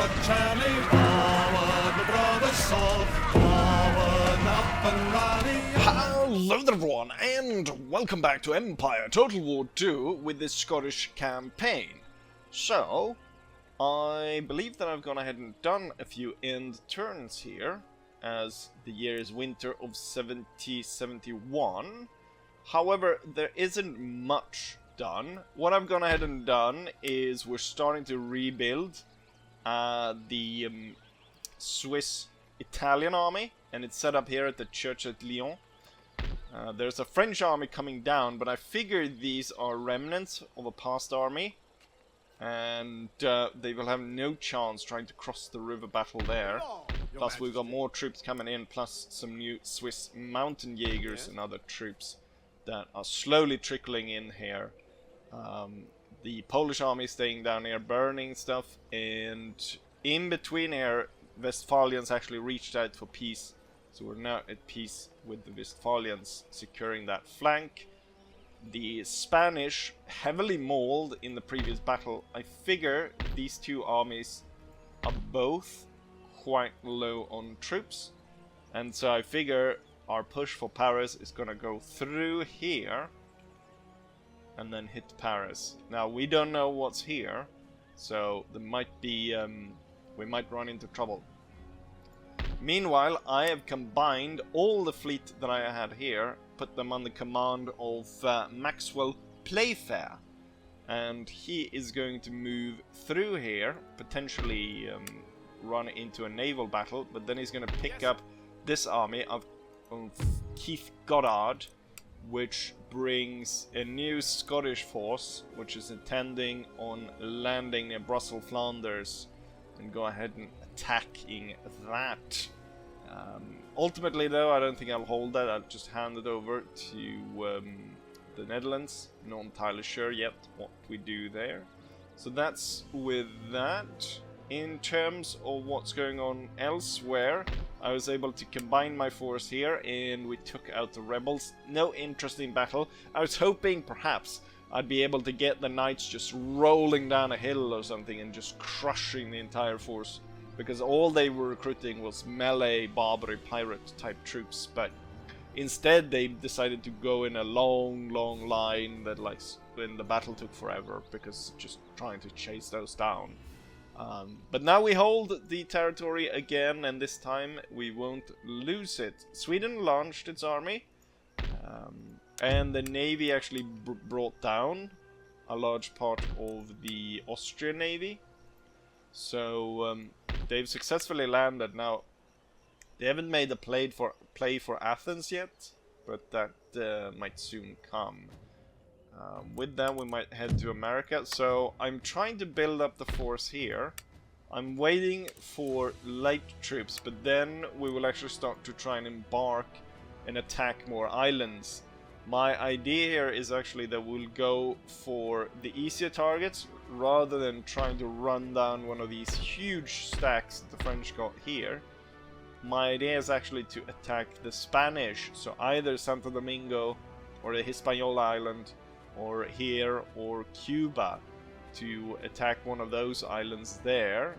Charlie, forward, my brother Saul, forward, up and running. Hello there everyone, and welcome back to Empire Total War 2 with this Scottish campaign. So, I believe that I've gone ahead and done a few end turns here, as the year is winter of 7071. However, there isn't much done. What I've gone ahead and done is we're starting to rebuild the Swiss-Italian army, and it's set up here at the church at Lyon. There's a French army coming down, but I figured these are remnants of a past army, and they will have no chance trying to cross the river battle there. Plus we've got more troops coming in, plus some new Swiss mountain Jaegers and other troops that are slowly trickling in here. The Polish army staying down here burning stuff, and in between here Westphalians actually reached out for peace, so we're now at peace with the Westphalians, securing that flank. The Spanish heavily mauled in the previous battle. I figure these two armies are both quite low on troops, and so I figure our push for Paris is gonna go through here and then hit Paris. Now we don't know what's here, so there might be we might run into trouble. Meanwhile, I have combined all the fleet that I had here, put them under command of Maxwell Playfair, and he is going to move through here, potentially run into a naval battle, but then he's going to pick up this army of Keith Goddard, which brings a new Scottish force, which is intending on landing near Brussels, Flanders, and go ahead and attacking that. Ultimately, though, I don't think I'll hold that. I'll just hand it over to the Netherlands. Not entirely sure yet what we do there. So that's with that. In terms of what's going on elsewhere, I was able to combine my force here, and we took out the rebels. No interesting battle. I was hoping perhaps I'd be able to get the knights just rolling down a hill or something and just crushing the entire force, because all they were recruiting was melee, Barbary, pirate type troops, but instead they decided to go in a long line that, like, when the battle took forever, because just trying to chase those down. But now we hold the territory again, and this time we won't lose it. Sweden launched its army, and the navy actually brought down a large part of the Austrian navy. So they've successfully landed. Now they haven't made a play for Athens yet, but that might soon come. With that, we might head to America. So I'm trying to build up the force here. I'm waiting for light troops, but then we will actually start to try and embark and attack more islands. My idea here is actually that we'll go for the easier targets rather than trying to run down one of these huge stacks that the French got here. My idea is actually to attack the Spanish, so either Santo Domingo or the Hispaniola Island, or here, or Cuba, to attack one of those islands there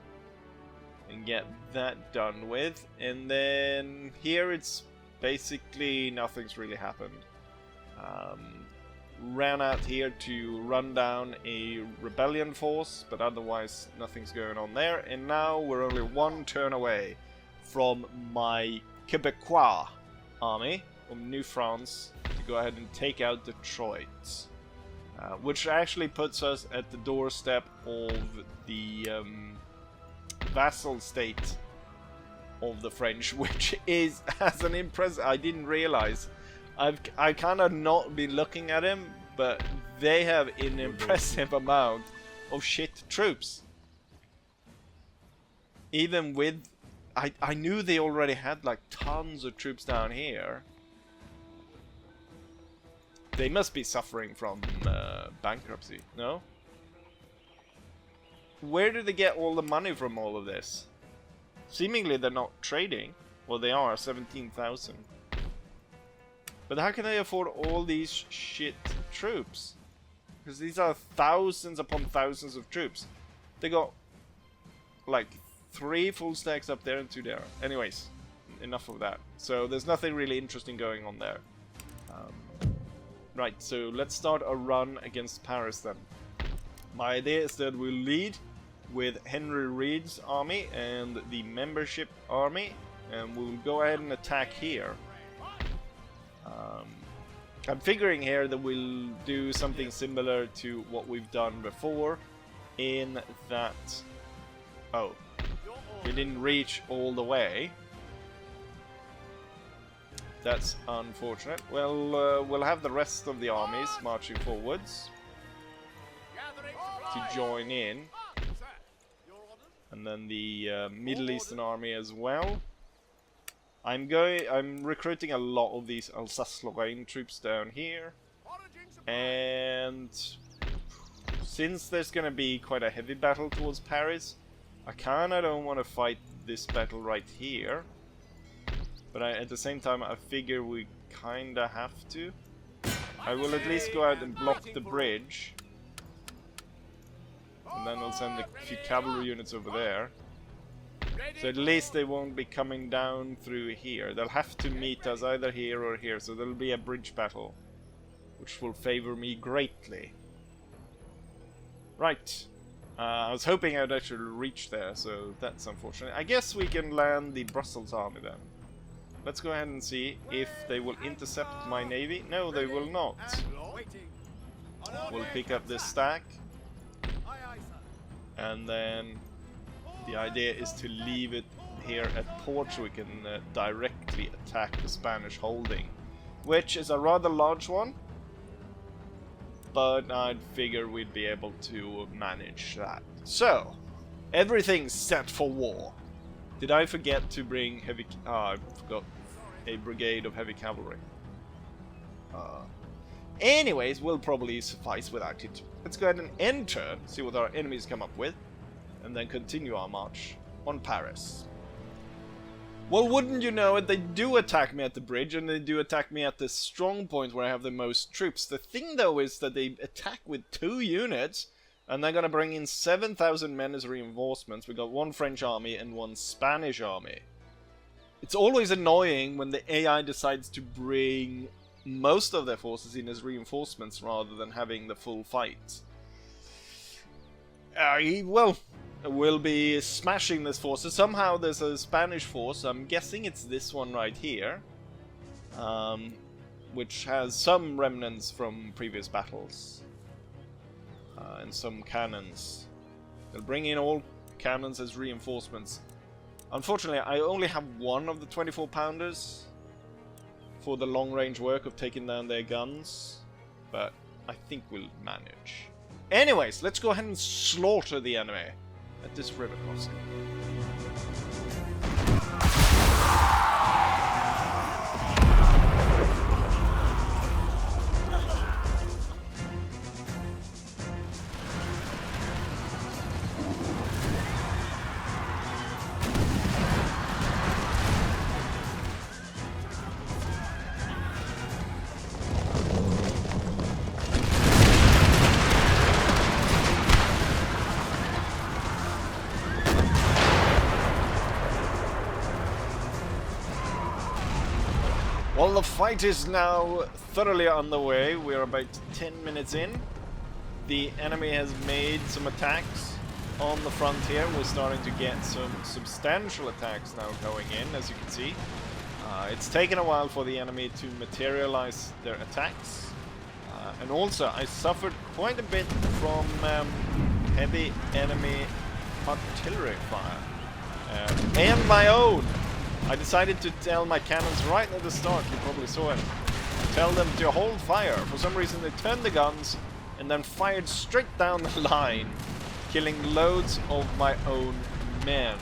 and get that done with. And then here it's basically nothing's really happened. Ran out here to run down a rebellion force, but otherwise nothing's going on there. And now we're only one turn away from my Quebecois army of New France to go ahead and take out Detroit. Which actually puts us at the doorstep of the vassal state of the French, which is, as an impress, I didn't realize. I kind of not been looking at him, but they have an impressive amount of shit troops. Even with, I knew they already had like tons of troops down here. They must be suffering from bankruptcy, no? Where do they get all the money from all of this? Seemingly they're not trading. Well, they are, 17,000. But how can they afford all these shit troops? Because these are thousands upon thousands of troops. They got like 3 full stacks up there and 2 there. Anyways, enough of that. So there's nothing really interesting going on there. Right, so let's start a run against Paris then. My idea is that we'll lead with Henry Reed's army and the membership army, and we'll go ahead and attack here. I'm figuring here that we'll do something similar to what we've done before, in that... Oh, we didn't reach all the way. That's unfortunate. Well, we'll have the rest of the armies marching forwards to join in. And then the Middle Eastern army as well. I'm recruiting a lot of these Alsace-Lorraine troops down here. And since there's gonna be quite a heavy battle towards Paris, I kinda don't want to fight this battle right here. But at the same time, I figure we kinda have to. I will at least go out and block the bridge. And then I'll send a few cavalry units over there. So at least they won't be coming down through here. They'll have to meet us either here or here. So there'll be a bridge battle, which will favor me greatly. Right. I was hoping I'd actually reach there, so that's unfortunate. I guess we can land the Brussels army then. Let's go ahead and see if they will intercept my navy. No, they will not. We'll pick up this stack. And then the idea is to leave it here at port so we can directly attack the Spanish holding, which is a rather large one, but I'd figure we'd be able to manage that. So, everything's set for war. Did I forget to bring heavy... I forgot a brigade of heavy cavalry. Anyways, we'll probably suffice without it. Let's go ahead and enter, see what our enemies come up with, and then continue our march on Paris. Well, wouldn't you know it, they do attack me at the bridge, and they do attack me at the strong point where I have the most troops. The thing, though, is that they attack with 2 units, and they're gonna bring in 7,000 men as reinforcements. We got 1 French army and 1 Spanish army. It's always annoying when the AI decides to bring most of their forces in as reinforcements rather than having the full fight. Well, we'll be smashing this force. So somehow there's a Spanish force, I'm guessing it's this one right here, which has some remnants from previous battles, and some cannons. They'll bring in all cannons as reinforcements. Unfortunately, I only have 1 of the 24-pounders for the long-range work of taking down their guns, but I think we'll manage. Anyways, let's go ahead and slaughter the enemy at this river crossing. Well, the fight is now thoroughly underway. We're about 10 minutes in. The enemy has made some attacks on the front here. We're starting to get some substantial attacks now going in, as you can see. It's taken a while for the enemy to materialize their attacks. And also, I suffered quite a bit from heavy enemy artillery fire. And my own! I decided to tell my cannons right at the start, you probably saw it, tell them to hold fire. For some reason they turned the guns and then fired straight down the line, killing loads of my own men.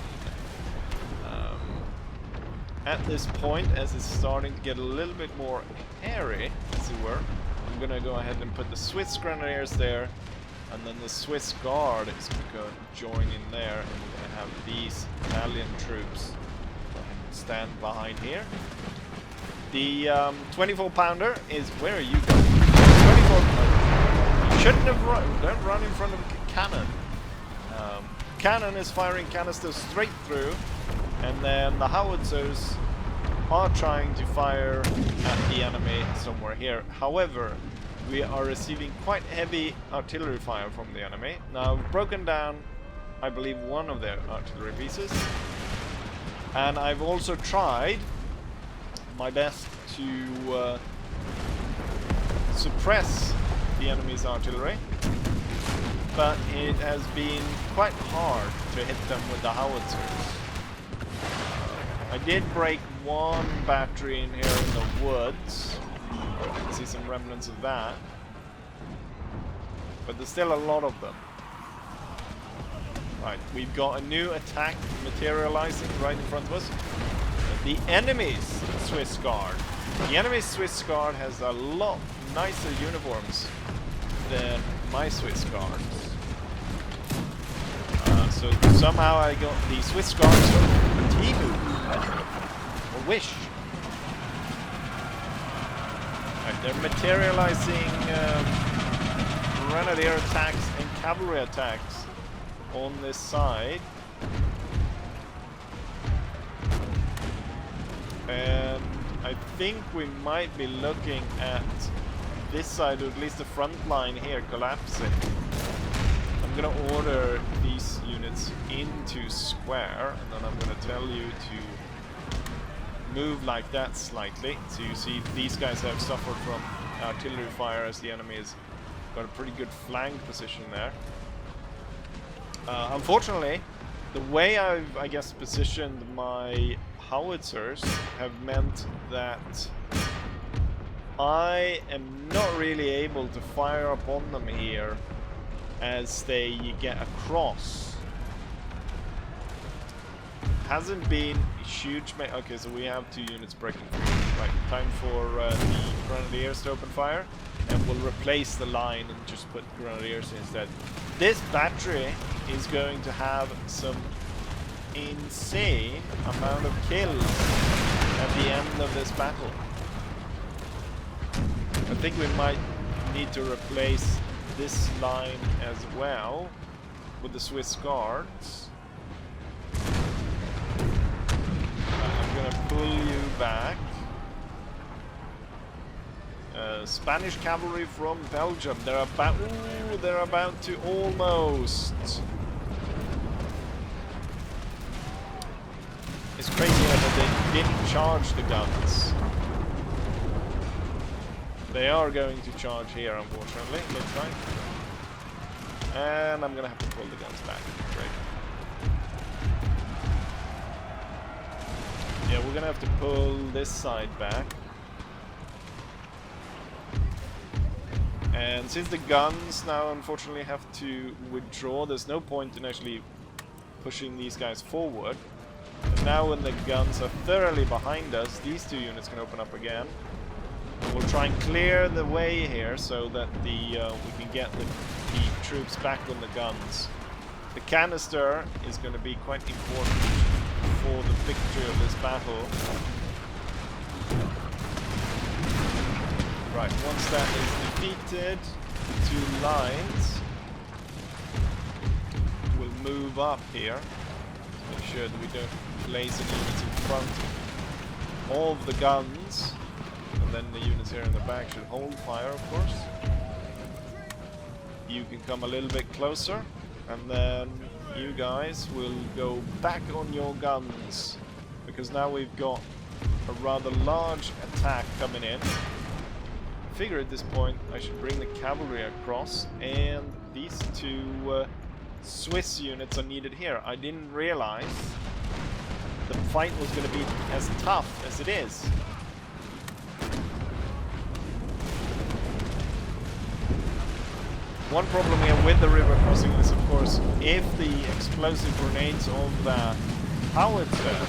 At this point, as it's starting to get a little bit more hairy, as it were, I'm gonna go ahead and put the Swiss Grenadiers there, and then the Swiss Guard is gonna join in there, and we're gonna have these Italian troops stand behind here. The 24-pounder is... Where are you going? 24... You shouldn't have run... Don't run in front of a cannon. cannon is firing canisters straight through, and then the howitzers are trying to fire at the enemy somewhere here. However, we are receiving quite heavy artillery fire from the enemy. Now, I've broken down, I believe, one of their artillery pieces, and I've also tried my best to suppress the enemy's artillery, but it has been quite hard to hit them with the howitzers. I did break one battery in here in the woods. You can see some remnants of that. But there's still a lot of them. Right, we've got a new attack materializing right in front of us. The enemy's Swiss Guard. The enemy's Swiss Guard has a lot nicer uniforms than my Swiss Guards. So somehow I got the Swiss Guards from Temu. Or Wish. Right, they're materializing grenadier attacks and cavalry attacks on this side. And I think we might be looking at this side, or at least the front line here, collapsing. I'm gonna order these units into square, and then I'm gonna tell you to move like that slightly. So you see these guys have suffered from artillery fire as the enemy has got a pretty good flank position there. Unfortunately, the way I've, I guess, positioned my howitzers have meant that I am not really able to fire upon them here as they get across. Hasn't been a huge... Okay, so we have 2 units breaking through. Right, time for the grenadiers to open fire, and we'll replace the line and just put grenadiers instead. This battery is going to have some insane amount of kills at the end of this battle. I think we might need to replace this line as well with the Swiss Guards. I'm gonna pull you back. Spanish cavalry from Belgium. They're about... Ooh, they're about to almost... It's crazy that they didn't charge the guns. They are going to charge here, unfortunately, looks like. And I'm gonna have to pull the guns back. Great. Yeah, we're gonna have to pull this side back. And since the guns now unfortunately have to withdraw, there's no point in actually pushing these guys forward. And now when the guns are thoroughly behind us, these 2 units can open up again. And we'll try and clear the way here so that we can get the troops back on the guns. The canister is going to be quite important for the victory of this battle. Right, once that is defeated, the 2 lines will move up here to make sure that we don't place any units in front of the guns, and then the units here in the back should hold fire, of course. You can come a little bit closer, and then you guys will go back on your guns, because now we've got a rather large attack coming in. I figure at this point I should bring the cavalry across, and these 2 Swiss units are needed here. I didn't realize the fight was going to be as tough as it is. One problem here with the river crossing is, of course, if the explosive grenades of the howitzer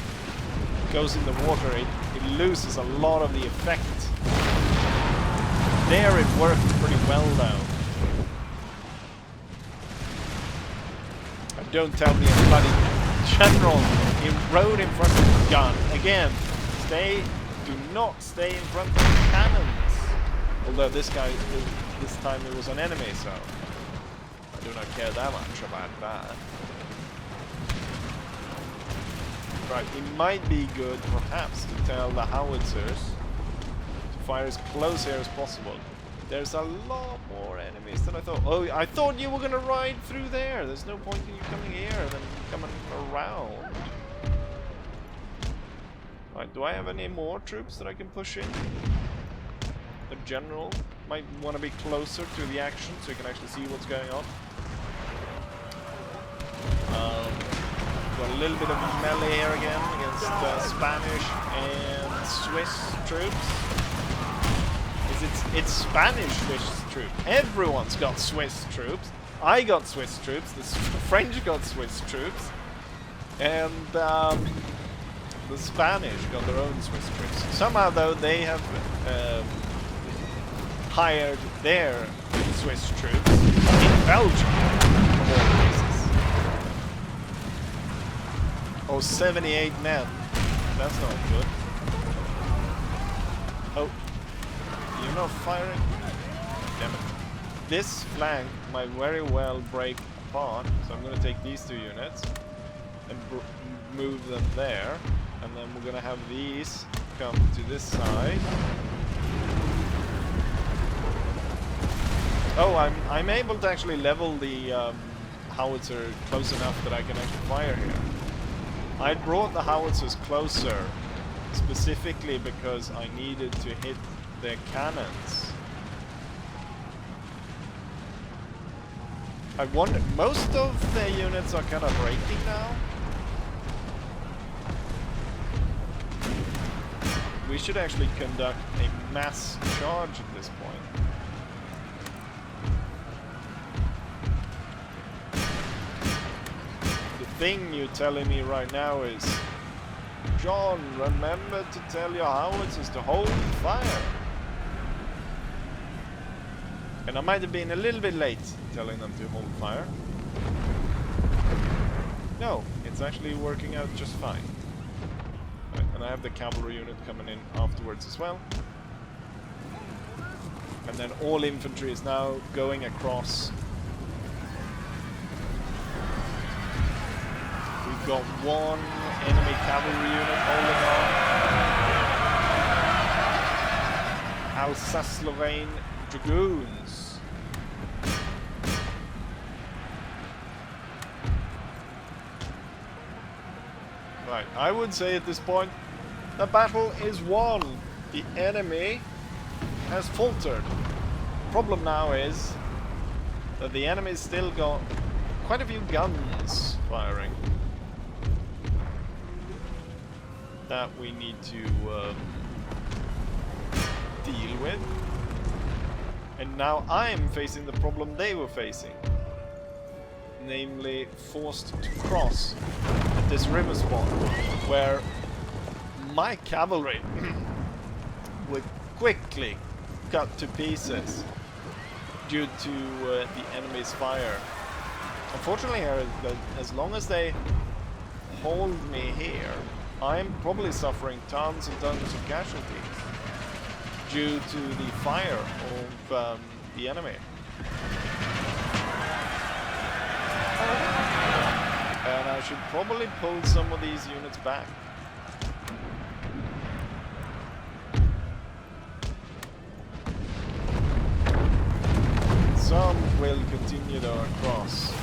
goes in the water, it loses a lot of the effect. There it worked pretty well though. And don't tell me a bloody general rode in front of the gun. Again, do not stay in front of the cannons. Although this time it was an enemy, so I do not care that much about that. Right, it might be good, perhaps, to tell the howitzers to fire as close here as possible. There's a lot more enemies than I thought. Oh, I thought you were gonna ride through there. There's no point in you coming here and then coming around. Right, do I have any more troops that I can push in? The general might want to be closer to the action so you can actually see what's going on. Got a little bit of melee here again against Spanish and Swiss troops. It's Spanish Swiss troops. Everyone's got Swiss troops. I got Swiss troops. The French got Swiss troops, and the Spanish got their own Swiss troops. Somehow, though, they have hired their Swiss troops in Belgium, of all places. Oh, 78 men. That's not good. Oh. You're not firing? Damn it. This flank might very well break apart, so I'm going to take these 2 units and move them there, and then we're going to have these come to this side. Oh, I'm able to actually level the howitzer close enough that I can actually fire here. I brought the howitzers closer specifically because I needed to hit their cannons. I wonder, most of their units are kind of breaking now. We should actually conduct a mass charge at this point. The thing you're telling me right now is, John, remember to tell your howitzers to hold fire. And I might have been a little bit late telling them to hold fire. No, it's actually working out just fine. Right, and I have the cavalry unit coming in afterwards as well. And then all infantry is now going across. We've got 1 enemy cavalry unit holding on. Alsace-Lorraine Dragoons. Right, I would say at this point, the battle is won. The enemy has faltered. Problem now is that the enemy's still got quite a few guns firing that we need to deal with. And now I'm facing the problem they were facing, namely forced to cross at this river spot, where my cavalry would quickly cut to pieces due to the enemy's fire. Unfortunately, as long as they hold me here, I'm probably suffering tons and tons of casualties due to the fire of the enemy. And I should probably pull some of these units back. Some will continue their cross.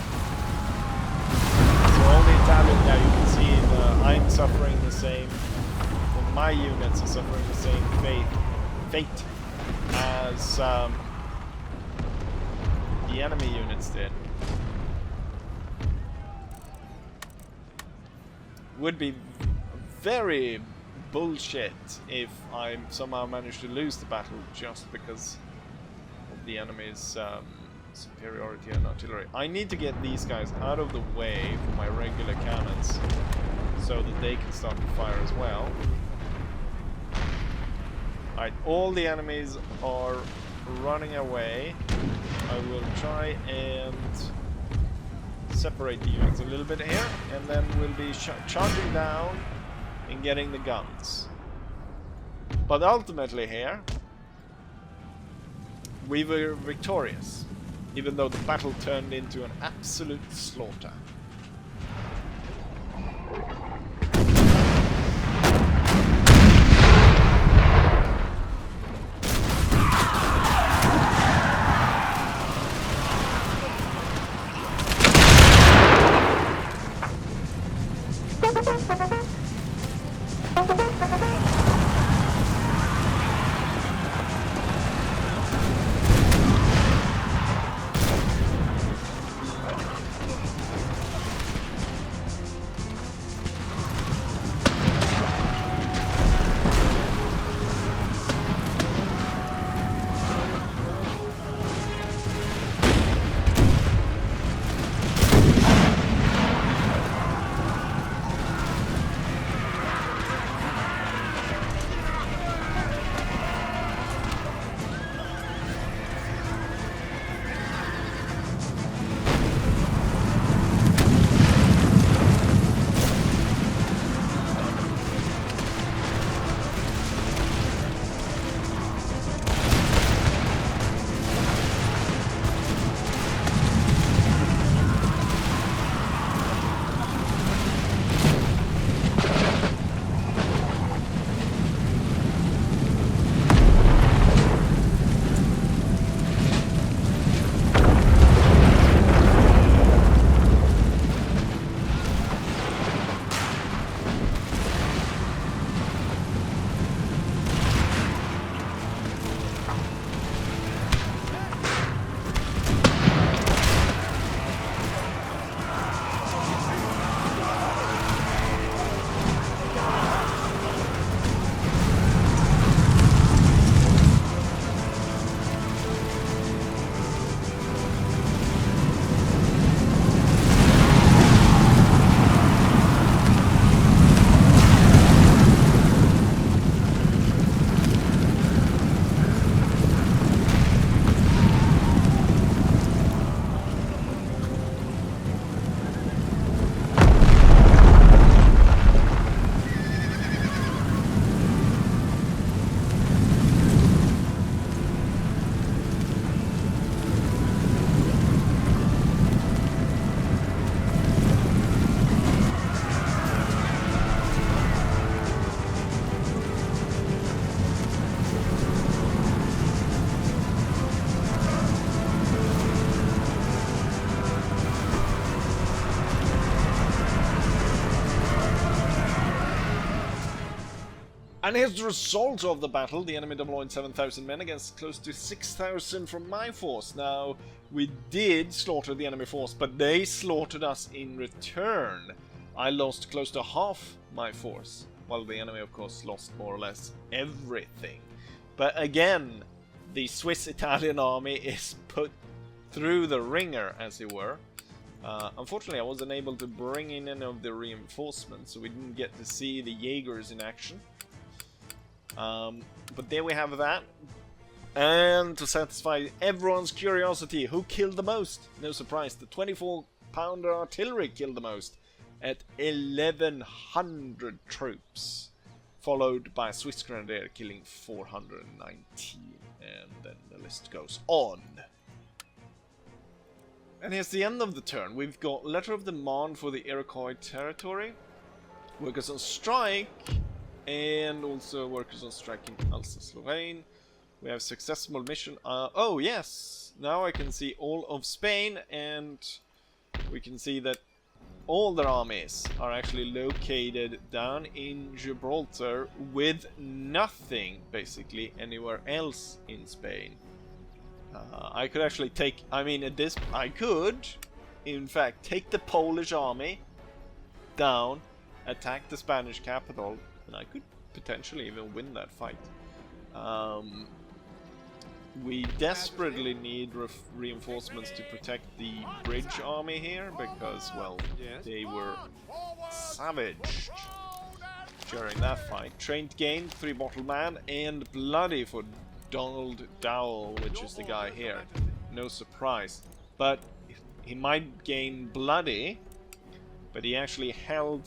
So all the Italian, now you can see I'm suffering the same, well, my units are suffering the same fate as the enemy units did. Would be very bullshit if I somehow managed to lose the battle just because of the enemy's superiority in artillery. I need to get these guys out of the way for my regular cannons so that they can start to fire as well. Alright, all the enemies are running away. I will try and separate the units a little bit here, and then we'll be charging down and getting the guns. But ultimately here, we were victorious, even though the battle turned into an absolute slaughter. And here's the result of the battle. The enemy deployed 7,000 men against close to 6,000 from my force. Now, we did slaughter the enemy force, but they slaughtered us in return. I lost close to half my force, while the enemy, of course, lost more or less everything. But again, the Swiss-Italian army is put through the ringer, as it were. Unfortunately, I wasn't able to bring in any of the reinforcements, so we didn't get to see the Jaegers in action. But there we have that. And to satisfy everyone's curiosity, who killed the most? No surprise, the 24-pounder artillery killed the most at 1,100 troops, followed by Swiss Grenadier killing 419, and then the list goes on. And here's the end of the turn. We've got Letter of Demand for the Iroquois territory, Workers on Strike, and also Workers on Strike in Alsace-Lorraine. We have successful mission. Oh yes! Now I can see all of Spain, and we can see that all their armies are actually located down in Gibraltar with nothing, basically, anywhere else in Spain. I could actually take, I could, in fact, take the Polish army down, attack the Spanish capital, and I could potentially even win that fight. We desperately need reinforcements to protect the bridge army here, because, well, they were savaged during that fight. Trained gained 3 bottle man, and bloody for Donald Dowell, which is the guy here. No surprise. But he might gain bloody, but he actually held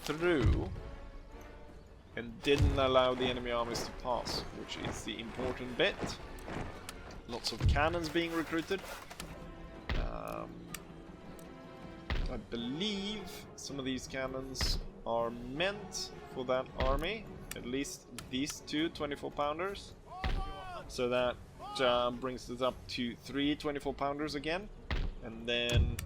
through and didn't allow the enemy armies to pass, which is the important bit. Lots of cannons being recruited. I believe some of these cannons are meant for that army, at least these two 24-pounders. So that brings us up to 3 24-pounders again. And then,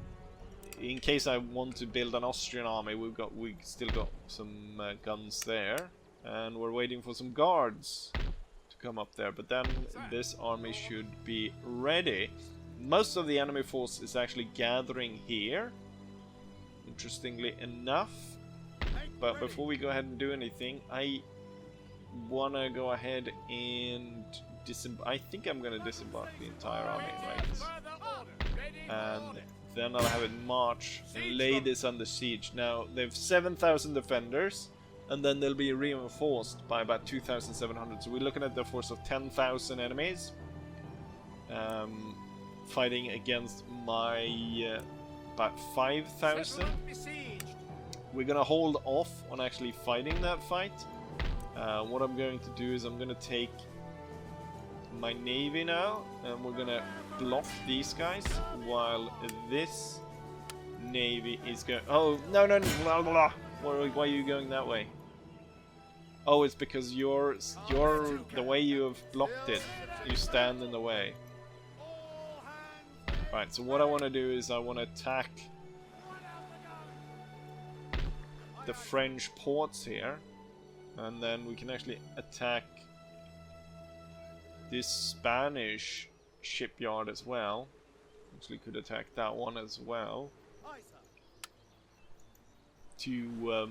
in case I want to build an Austrian army, we still got some guns there. And we're waiting for some guards to come up there. But then this army should be ready. Most of the enemy force is actually gathering here, interestingly enough. But before we go ahead and do anything, I want to go ahead and I think I'm going to disembark the entire army, right? And then I'll have it march and lay this under siege. Now, they have 7,000 defenders, and then they'll be reinforced by about 2,700. So we're looking at the force of 10,000 enemies, fighting against my about 5,000. We're going to hold off on actually fighting that fight. What I'm going to do is I'm going to take my navy now, and we're going to block these guys while this navy is going... Oh, no, blah, blah, blah. Why are you going that way? Oh, it's because the way you have blocked it, you stand in the way. Right, so what I want to do is I want to attack the French ports here, and then we can actually attack this Spanish shipyard as well. Actually could attack that one as well to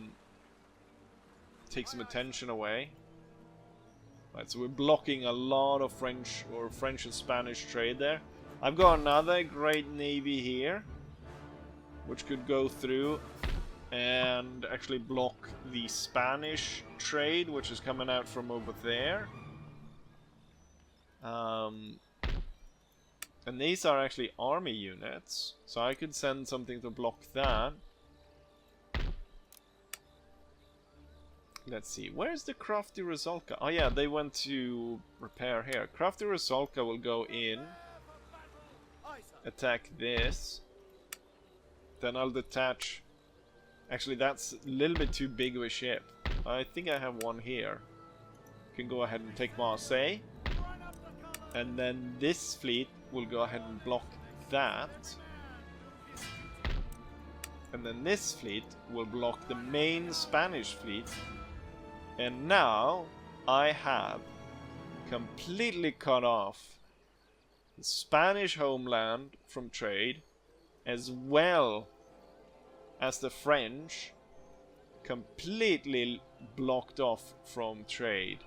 take some attention away. Right, so we're blocking a lot of French and Spanish trade there. I've got another great navy here, which could go through and actually block the Spanish trade, which is coming out from over there. And these are actually army units, so I could send something to block that. Let's see, where's the Crafty Rosalka? Oh yeah, they went to repair here. Crafty Rosalka will go in, attack this, then I'll detach. Actually, that's a little bit too big of a ship. I think I have one here. Can go ahead and take Marseille, and then this fleet will go ahead and block that, and then this fleet will block the main Spanish fleet And now I have completely cut off the Spanish homeland from trade, as well as the French completely blocked off from trade.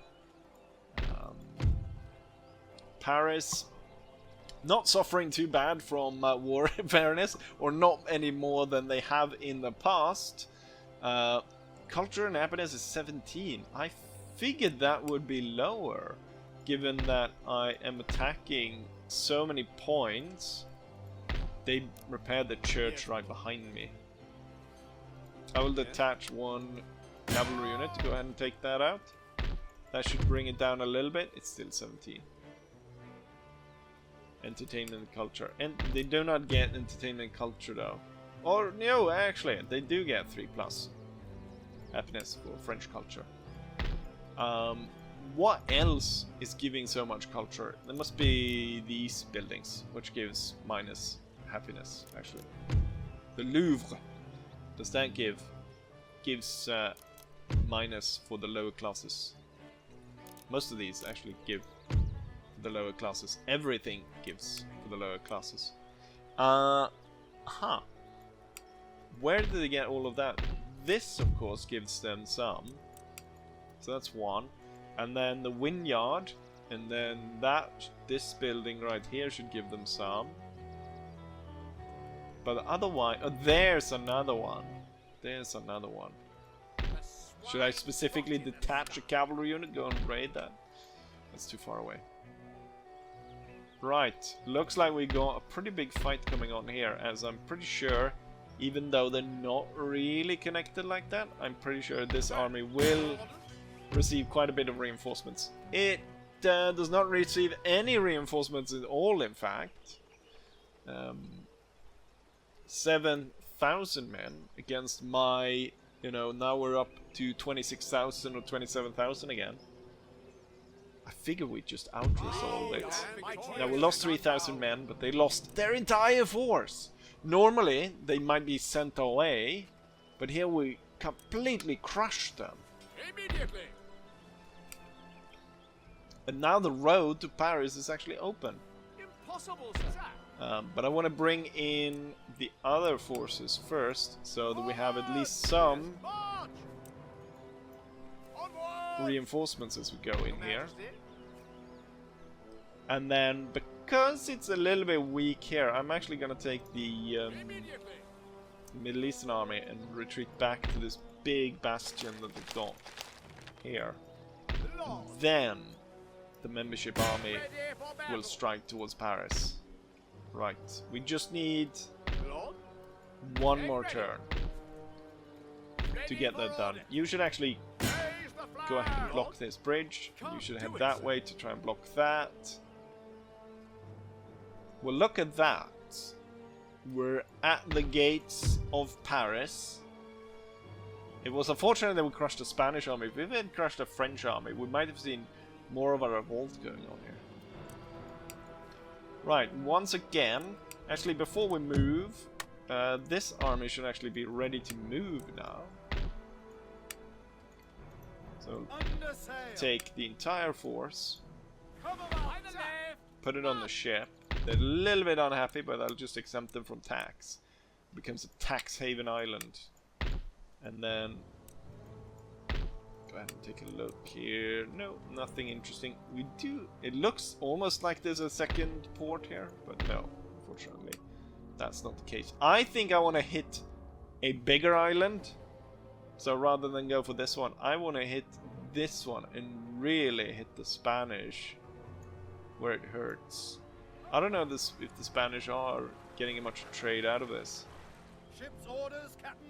Paris not suffering too bad from war fairness, or not any more than they have in the past. Culture and happiness is 17. I figured that would be lower, given that I am attacking so many points. They repaired the church right behind me. I will detach one cavalry unit to go ahead and take that out. That should bring it down a little bit. It's still 17. Entertainment and culture. And they do not get entertainment and culture though. Or no, actually, they do get 3+ happiness for French culture. What else is giving so much culture? There must be these buildings, which gives minus happiness, actually. The Louvre. Does that give? Gives minus for the lower classes. Most of these actually give the lower classes. Everything gives for the lower classes. Where did they get all of that? This, of course, gives them some. So that's one. And then the vineyard, and then this building right here should give them some. But otherwise, oh, there's another one. There's another one. Should I specifically detach a cavalry unit, go and raid that? That's too far away. Right, looks like we got a pretty big fight coming on here, as I'm pretty sure, even though they're not really connected like that, I'm pretty sure this army will receive quite a bit of reinforcements. It does not receive any reinforcements at all, in fact. 7,000 men against my, now we're up to 26,000 or 27,000 again. I figure we just out-resolved it. Now we lost 3,000 men, but they lost their entire force. Normally they might be sent away, but here we completely crushed them. Immediately. And now the road to Paris is actually open. Impossible, sir. But I want to bring in the other forces first, so that we have at least some reinforcements as we go in here. And then, because it's a little bit weak here, I'm actually going to take the Middle Eastern army and retreat back to this big bastion that they've got here. Then the membership army will strike towards Paris. Right, we just need one more turn to get that done. You should actually go ahead and block this bridge. You should head that way to try and block that. Well, look at that. We're at the gates of Paris. It was unfortunate that we crushed the Spanish army. If we had crushed the French army, we might have seen more of a revolt going on here. Right, once again, actually before we move, this army should actually be ready to move now. So, take the entire force, put it on the ship. They're a little bit unhappy, but I'll just exempt them from tax. It becomes a tax haven island. And then go ahead and take a look here. No, nothing interesting. We do. It looks almost like there's a second port here, but no, unfortunately, that's not the case. I think I want to hit a bigger island. So rather than go for this one, I want to hit this one and really hit the Spanish where it hurts. I don't know if the Spanish are getting much trade out of this. Ship's orders, Captain.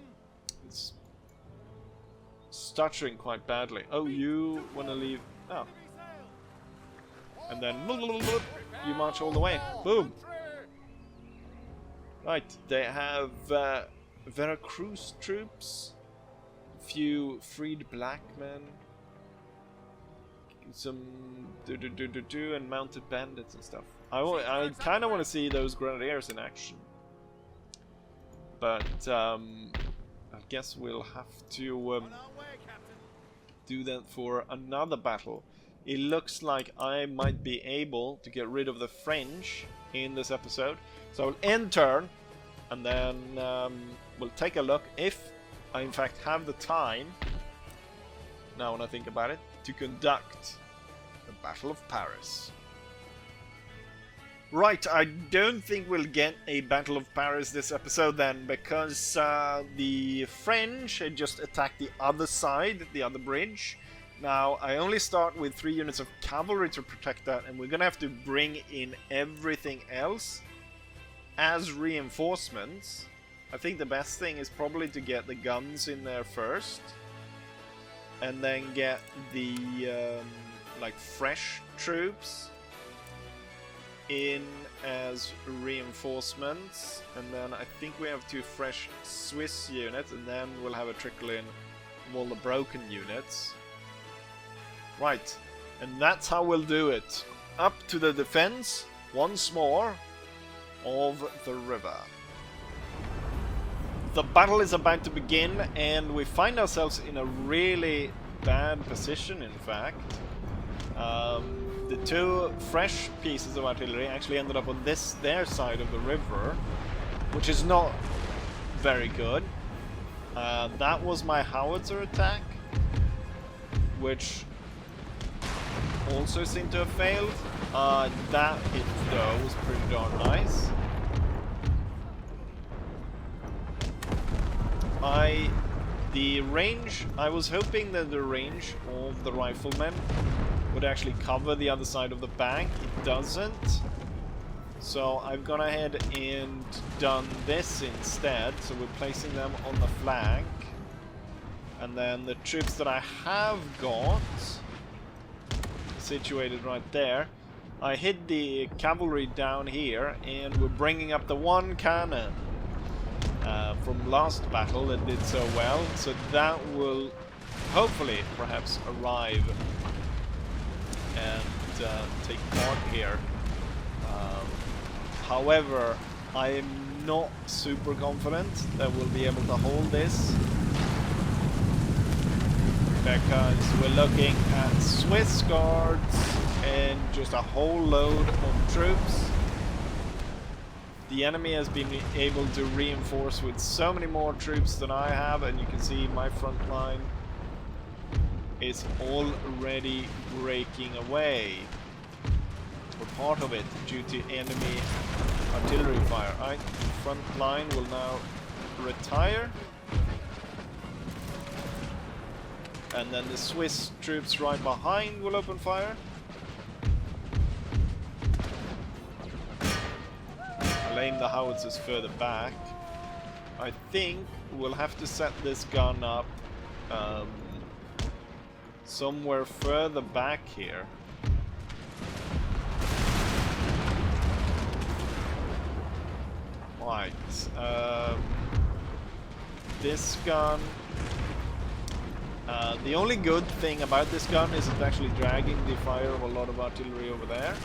It's stuttering quite badly. Oh, you want to leave? Oh. And then you march all the way. Boom. Right, they have Veracruz troops, a few freed black men, some and mounted bandits and stuff. I kind of want to see those grenadiers in action, but I guess we'll have to do that for another battle. It looks like I might be able to get rid of the French in this episode. So I'll end turn, and then we'll take a look if I in fact have the time, now when I think about it, to conduct the Battle of Paris. Right, I don't think we'll get a Battle of Paris this episode then, because the French had just attacked the other side, the other bridge. Now, I only start with 3 units of cavalry to protect that, and we're gonna have to bring in everything else as reinforcements. I think the best thing is probably to get the guns in there first, and then get the like fresh troops in as reinforcements, and then I think we have 2 fresh Swiss units, and then we'll have a trickle in of all the broken units. Right, and that's how we'll do it. Up to the defense once more of the river. The battle is about to begin, and we find ourselves in a really bad position, in fact. The 2 fresh pieces of artillery actually ended up on their side of the river, which is not very good. That was my howitzer attack, which also seemed to have failed. That hit, though, was pretty darn nice. I was hoping that the range of the riflemen would actually cover the other side of the bank. It doesn't. So I've gone ahead and done this instead. So we're placing them on the flank. And then the troops that I have got situated right there, I hid the cavalry down here, and we're bringing up the 1 cannon from last battle that did so well, so that will hopefully perhaps arrive and take part here. However, I am not super confident that we'll be able to hold this, because we're looking at Swiss guards and just a whole load of troops. The enemy has been able to reinforce with so many more troops than I have, and you can see my front line is already breaking away, or part of it, due to enemy artillery fire. Right, front line will now retire. And then the Swiss troops right behind will open fire. I'll aim the howitzers further back. I think we'll have to set this gun up somewhere further back here. Right. This gun... the only good thing about this gun is it's actually dragging the fire of a lot of artillery over there.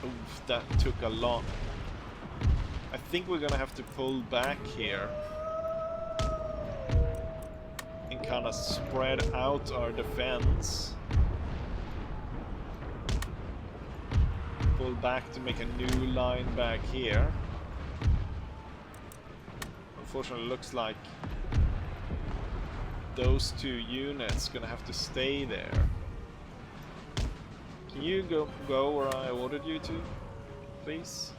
Oof, that took a lot. I think we're gonna have to pull back here and kind of spread out our defense. Pull back to make a new line back here. Unfortunately, it looks like those 2 units gonna have to stay there. Can you go where I ordered you to, please?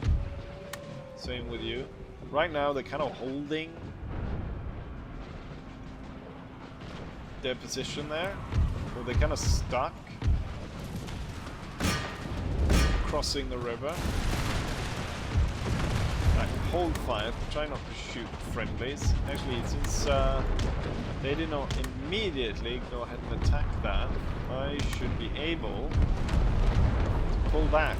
Same with you. Right now they're kind of holding their position there, or they're kind of stuck crossing the river. Hold fire, try not to shoot friendlies. Actually, since they did not immediately go ahead and attack that, I should be able to pull back.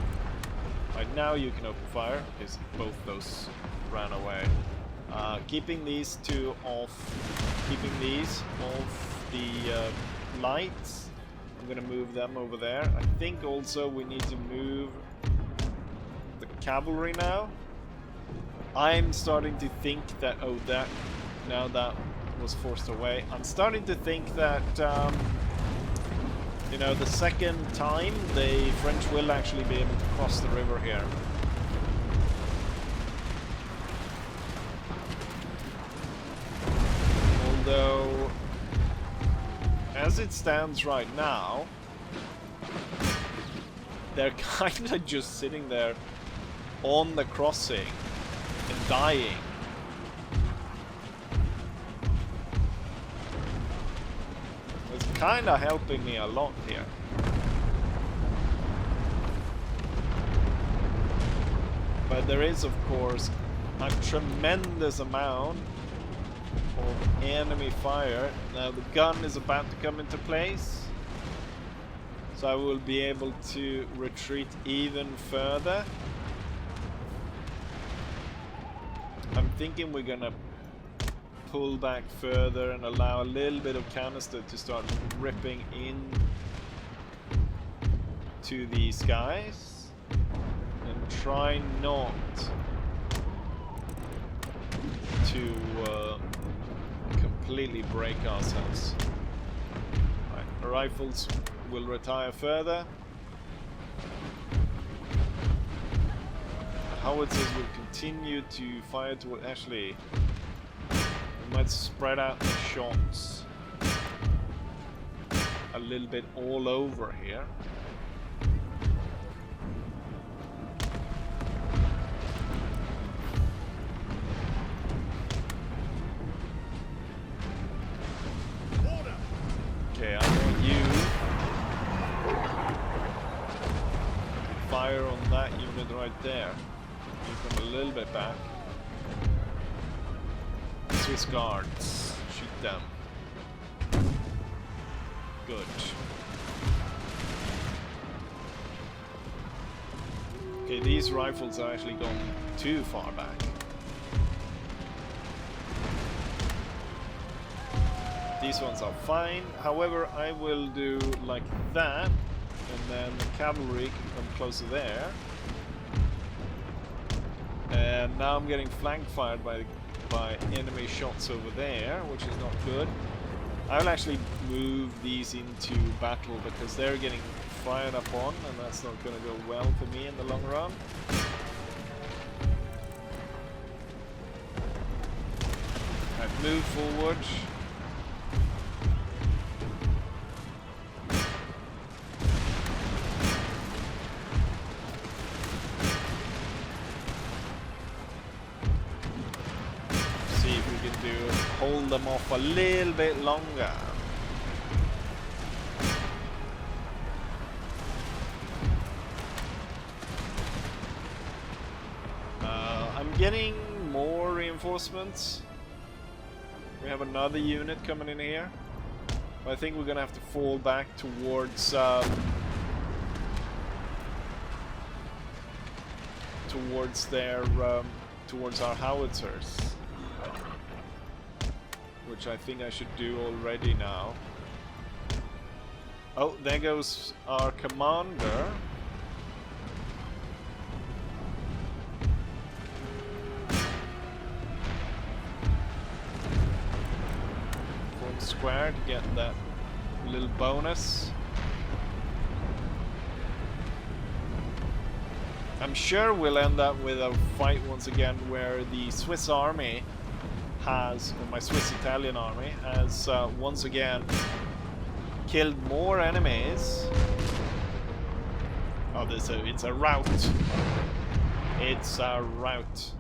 Right now you can open fire, because both those ran away. Keeping these 2 off, keeping these off the lights. I'm gonna move them over there. I think also we need to move the cavalry now. I'm starting to think that, oh, that, now that was forced away. I'm starting to think that, you know, the second time the French will actually be able to cross the river here. Although, as it stands right now, they're kind of just sitting there on the crossing and dying. It's kind of helping me a lot here. But there is, of course, a tremendous amount of enemy fire. Now the gun is about to come into place, so I will be able to retreat even further. I'm thinking we're gonna pull back further and allow a little bit of canister to start ripping in to these guys and try not to completely break ourselves. Right, the rifles will retire further. The howitzers will continue to fire toward. Actually, we might spread out the shots a little bit all over here. Okay, I want you fire on that unit right there. You come a little bit back. Swiss guards, shoot them. Good. Okay, these rifles are actually going too far back. These ones are fine. However, I will do like that, and then the cavalry can come closer there. And now I'm getting flank fired by enemy shots over there, which is not good. I will actually move these into battle because they're getting fired up on, and that's not going to go well for me in the long run. I've moved forward. Hold them off a little bit longer. I'm getting more reinforcements. We have another unit coming in here. But I think we're gonna have to fall back towards towards our howitzers. Which I think I should do already now. Oh, there goes our commander. Form square to get that little bonus. I'm sure we'll end up with a fight once again where the Swiss army has, or my Swiss-Italian army, has once again killed more enemies. Oh, it's a rout. It's a rout.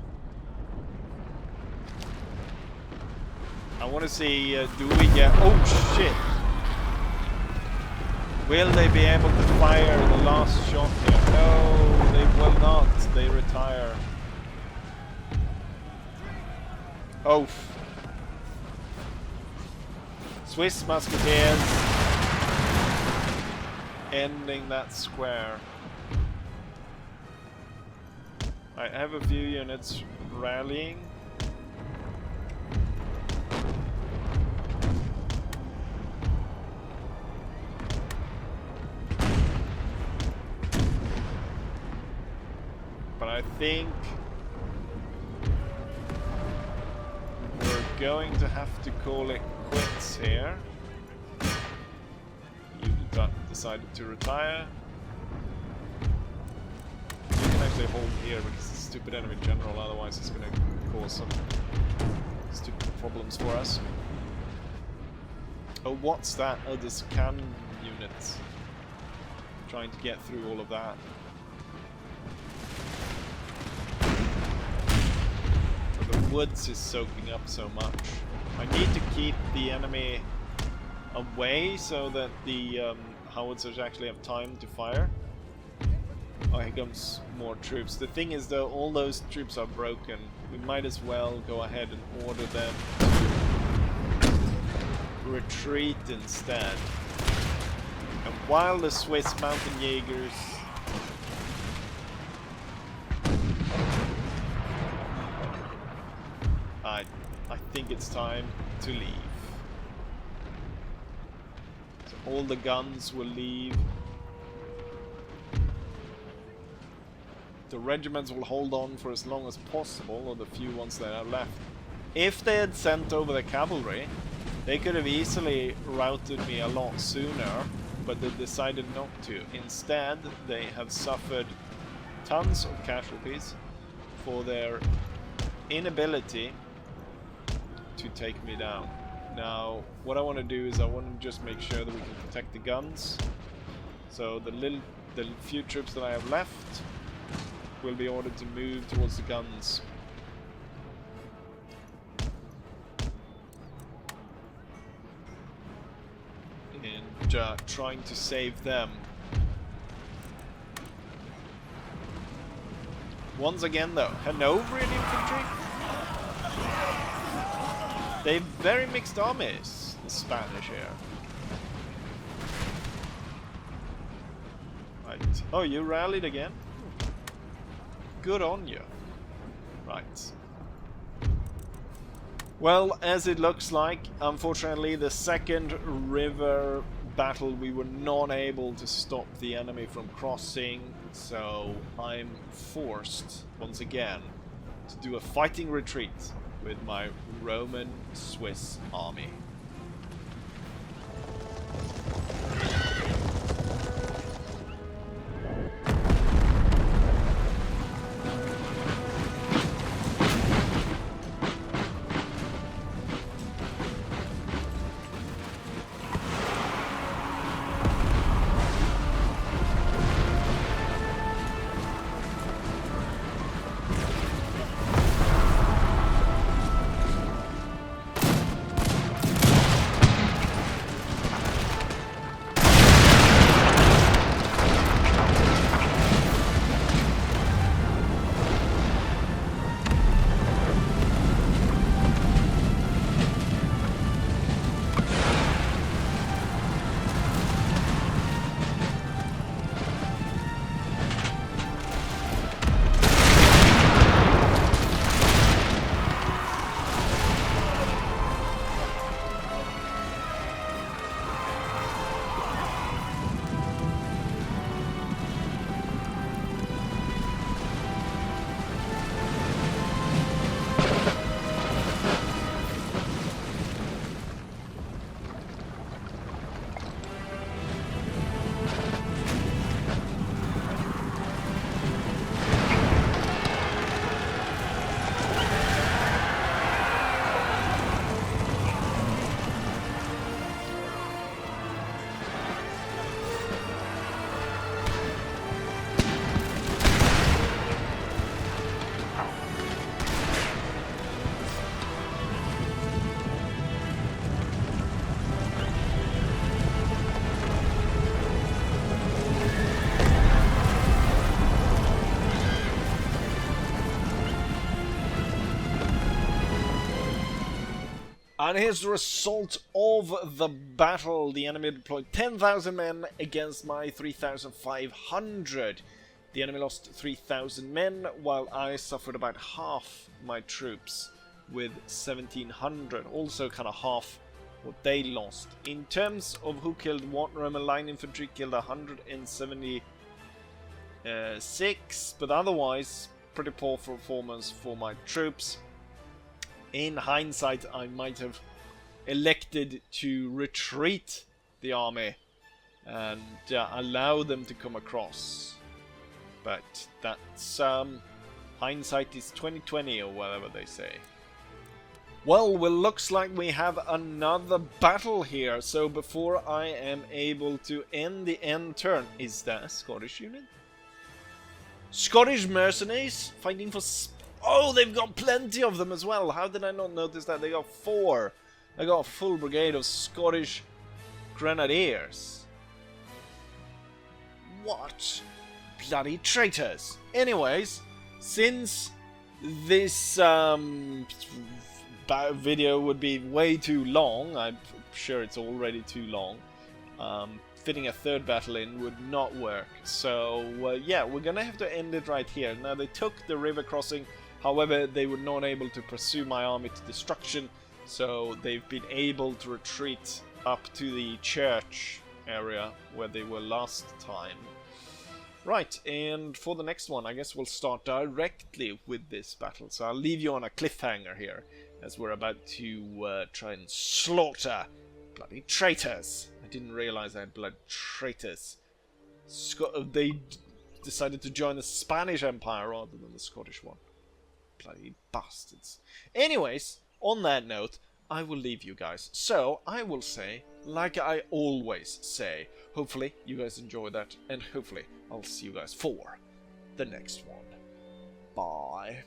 I want to see, do we get... Oh, shit! Will they be able to fire the last shot here? No, they will not. They retire. Oh. Swiss musketeers ending that square. I have a few units rallying. But I think going to have to call it quits here. You decided to retire. You can actually hold here because it's a stupid enemy general, otherwise it's going to cause some stupid problems for us. Oh, what's that? Oh, this cannon unit. Trying to get through all of that. But the woods is soaking up so much. I need to keep the enemy away so that the howitzers actually have time to fire. Oh, here comes more troops. The thing is though, all those troops are broken. We might as well go ahead and order them to retreat instead. And while the Swiss mountain Jaegers I think it's time to leave. So all the guns will leave. The regiments will hold on for as long as possible, or the few ones that are left. If they had sent over the cavalry, they could have easily routed me a lot sooner, but they decided not to. Instead, they have suffered tons of casualties for their inability to take me down. Now, what I want to do is I want to just make sure that we can protect the guns. So the few troops that I have left will be ordered to move towards the guns. And trying to save them. Once again though, Hanoverian infantry? They've very mixed armies, the Spanish here. Right. Oh, you rallied again? Good on you. Right. Well, as it looks like, unfortunately, the second river battle we were not able to stop the enemy from crossing, so I'm forced, once again, to do a fighting retreat with my Roman Swiss army. And here's the result of the battle. The enemy deployed 10,000 men against my 3,500. The enemy lost 3,000 men, while I suffered about half my troops with 1,700. Also kind of half what they lost. In terms of who killed what, Roman line infantry killed 176, but otherwise pretty poor performance for my troops. in hindsight, I might have elected to retreat the army and allow them to come across. But that's hindsight is 2020 or whatever they say. Well, looks like we have another battle here. So before I am able to end the end turn, is that a Scottish unit? Scottish mercenaries fighting for. Oh, they've got plenty of them as well. How did I not notice that? They got 4. They got a full brigade of Scottish grenadiers. What? Bloody traitors. Anyways, since this video would be way too long, I'm sure it's already too long, fitting a third battle in would not work. So yeah, we're gonna have to end it right here. Now, they took the river crossing, however they were not able to pursue my army to destruction, so they've been able to retreat up to the church area where they were last time. Right, and for the next one, I guess we'll start directly with this battle. So I'll leave you on a cliffhanger here, as we're about to try and slaughter bloody traitors. I didn't realize I had blood traitors. They decided to join the Spanish Empire rather than the Scottish one. Bloody bastards. Anyways, on that note, I will leave you guys. So, I will say, like I always say, hopefully you guys enjoy that, and hopefully I'll see you guys for the next one. Bye.